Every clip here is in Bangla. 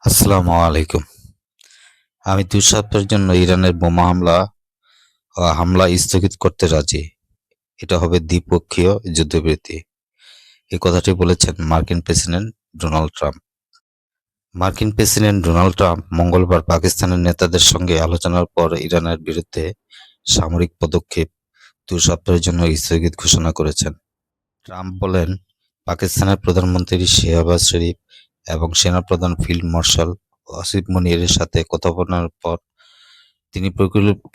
আসসালামু আলাইকুম। আমি ২ সপ্তাহের জন্য ইরানের বোমা হামলা স্থগিত করতে রাজি। এটা হবে দ্বিপক্ষীয় যুদ্ধবিরতি। এই কথাটি বলেছেন মার্কিন প্রেসিডেন্ট ডোনাল্ড ট্রাম্প। মার্কিন প্রেসিডেন্ট ডোনাল্ড ট্রাম্প মঙ্গলবার পাকিস্তানের নেতাদের সঙ্গে আলোচনার পর ইরানের বিরুদ্ধে সামরিক পদক্ষেপ ২ সপ্তাহের জন্য স্থগিত ঘোষণা করেছেন। ট্রাম্প বলেন, পাকিস্তানের প্রধানমন্ত্রী শেহবাজ শরীফ এবং সেনাপ্রধান ফিল্ড মার্শাল আসিফ মুনিরের সাথে কথা বলার পর তিনি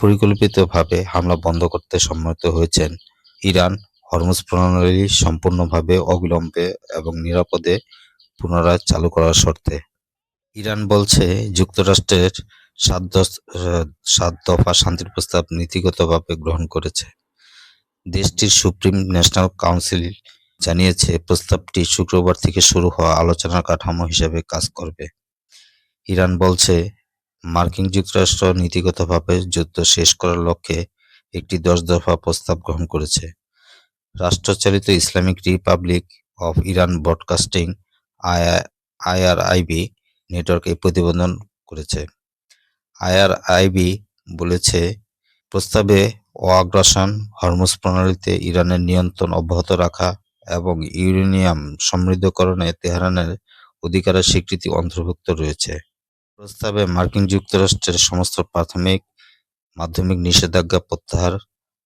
পরিকল্পিতভাবে হামলা বন্ধ করতে সম্মত হয়েছেন। ইরান হরমুজ প্রণালী সম্পূর্ণভাবে অবিলম্বে এবং নিরাপদে পুনরায় চালু করার শর্তে। ইরান বলছে, যুক্তরাষ্ট্রের ৭ দফা শান্তির প্রস্তাব নীতিগতভাবে গ্রহণ করেছে। দেশটির সুপ্রিম ন্যাশনাল কাউন্সিল জানিয়েছে, প্রস্তাবটি শুক্রবার থেকে শুরু হওয়া আলোচনার কাঠামো হিসেবে কাজ করবে। ইরান বলছে, মার্কিন যুক্তরাষ্ট্র নীতিগতভাবে যুদ্ধ শেষ করার লক্ষ্যে একটি ১০ দফা প্রস্তাব গ্রহণ করেছে। রাষ্ট্রচালিত Islamic Republic of Iran Broadcasting IRIB network এই প্রতিবেদন করেছে। আইআরআইবি বলেছে, প্রস্তাবে অ-আগ্রাসন, হরমুজ প্রণালীতে ইরানের নিয়ন্ত্রণ অব্যাহত রাখা এবং ইউরেনিয়াম সমৃদ্ধকরণে তেহরানের অধিকারের স্বীকৃতি অন্তর্ভুক্ত রয়েছে। প্রস্তাবে মার্কিন যুক্তরাষ্ট্রের সমস্ত মাধ্যমিক নিষেধাজ্ঞা প্রত্যাহার,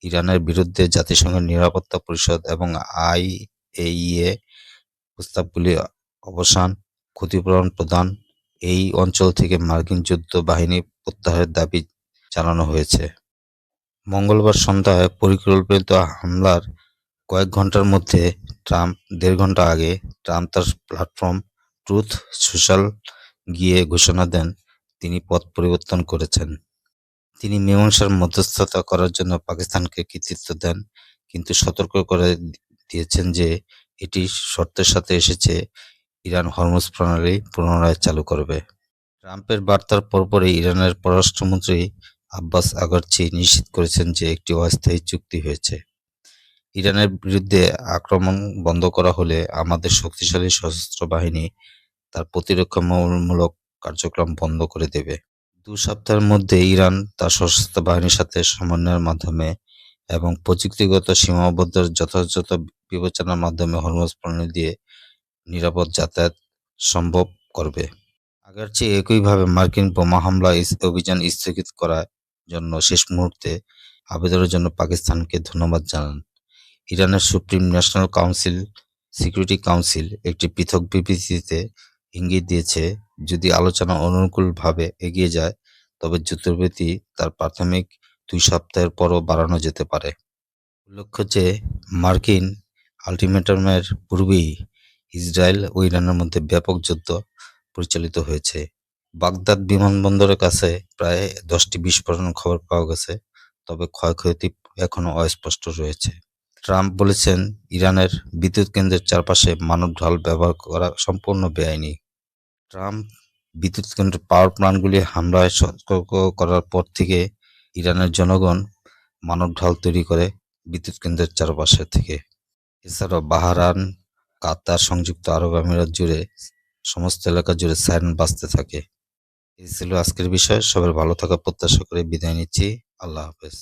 ইরানের বিরুদ্ধে জাতিসংঘের নিরাপত্তা পরিষদ এবং আইএইএ প্রস্তাবগুলি অবসান, ক্ষতিপূরণ প্রদান, এই অঞ্চল থেকে মার্কিন যুদ্ধ বাহিনী প্রত্যাহারের দাবি জানানো হয়েছে। মঙ্গলবার সন্ধ্যায় পরিকল্পিত হামলার কয়েক ঘন্টার মধ্যে ১.৫ ঘন্টা আগে ট্রাম্প তার প্ল্যাটফর্ম ট্রুথ সোশ্যাল গিয়ে ঘোষণা দেন তিনি পথ পরিবর্তন করেছেন। তিনি মীমাংসার মধ্যস্থতা করার জন্য পাকিস্তানকে কৃতিত্ব দেন, কিন্তু সতর্ক করে দিয়েছেন যে এটি শর্তের সাথে এসেছে, ইরান হরমুজ প্রণালী পুনরায় চালু করবে। ট্রাম্পের বার্তার পরপরই ইরানের পররাষ্ট্রমন্ত্রী আব্বাস আগারচি নিশ্চিত করেছেন যে একটি অস্থায়ী চুক্তি হয়েছে। ইরানের বিরুদ্ধে আক্রমণ বন্ধ করা হলে আমাদের শক্তিশালী সশস্ত্র বাহিনী তার প্রতিরক্ষামূলক কার্যক্রম বন্ধ করে দেবে। ২ সপ্তাহের মধ্যে ইরান তার সশস্ত্র বাহিনীর সাথে সমন্বয়ের মাধ্যমে এবং প্রযুক্তিগত সীমাবদ্ধতার যথাযথ বিবেচনার মাধ্যমে হরমুজ প্রণালী দিয়ে নিরাপদ যাতায়াত সম্ভব করবে। আগারচি একইভাবে মার্কিন বোমা হামলা অভিযান স্থগিত করার জন্য শেষ মুহূর্তে আবেদনের জন্য পাকিস্তানকে ধন্যবাদ জানান। ইরানের সুপ্রিম ন্যাশনাল সিকিউরিটি কাউন্সিল একটি পৃথক বিবৃতিতে ইঙ্গিত দিয়েছে, যদি আলোচনা অনুকূলভাবে এগিয়ে যায় তবে যুদ্ধবিরতি তার প্রাথমিক ২ সপ্তাহের পরও বাড়ানো যেতে পারে। উল্লেখ্য যে, মার্কিন আল্টিমেটামের পূর্বেই ইসরায়েল ও ইরানের মধ্যে ব্যাপক যুদ্ধ পরিচালিত হয়েছে। বাগদাদ বিমানবন্দরের কাছে প্রায় ১০টি বিস্ফোরণের খবর পাওয়া গেছে, তবে ক্ষয়ক্ষতি এখনও অস্পষ্ট রয়েছে। ট্রাম্প বলেছেন, ইরানের বিদ্যুৎ কেন্দ্রের চারপাশে মানব ঢাল ব্যবহার করা সম্পূর্ণ বেআইনি। ট্রাম্প বিদ্যুৎ কেন্দ্রের পাওয়ার প্ল্যান্টগুলি হামলায় সতর্ক করার পর থেকে ইরানের জনগণ মানব ঢাল তৈরি করে বিদ্যুৎ কেন্দ্রের চারপাশে থেকে। এছাড়াও বাহরাইন, কাতার, সংযুক্ত আরব আমিরাত জুড়ে সমস্ত এলাকা জুড়ে সাইরেন বাজতে থাকে। এই ছিল আজকের বিষয়। সবার ভালো থাকা প্রত্যাশা করে বিদায় নিচ্ছি। আল্লাহ হাফেজ।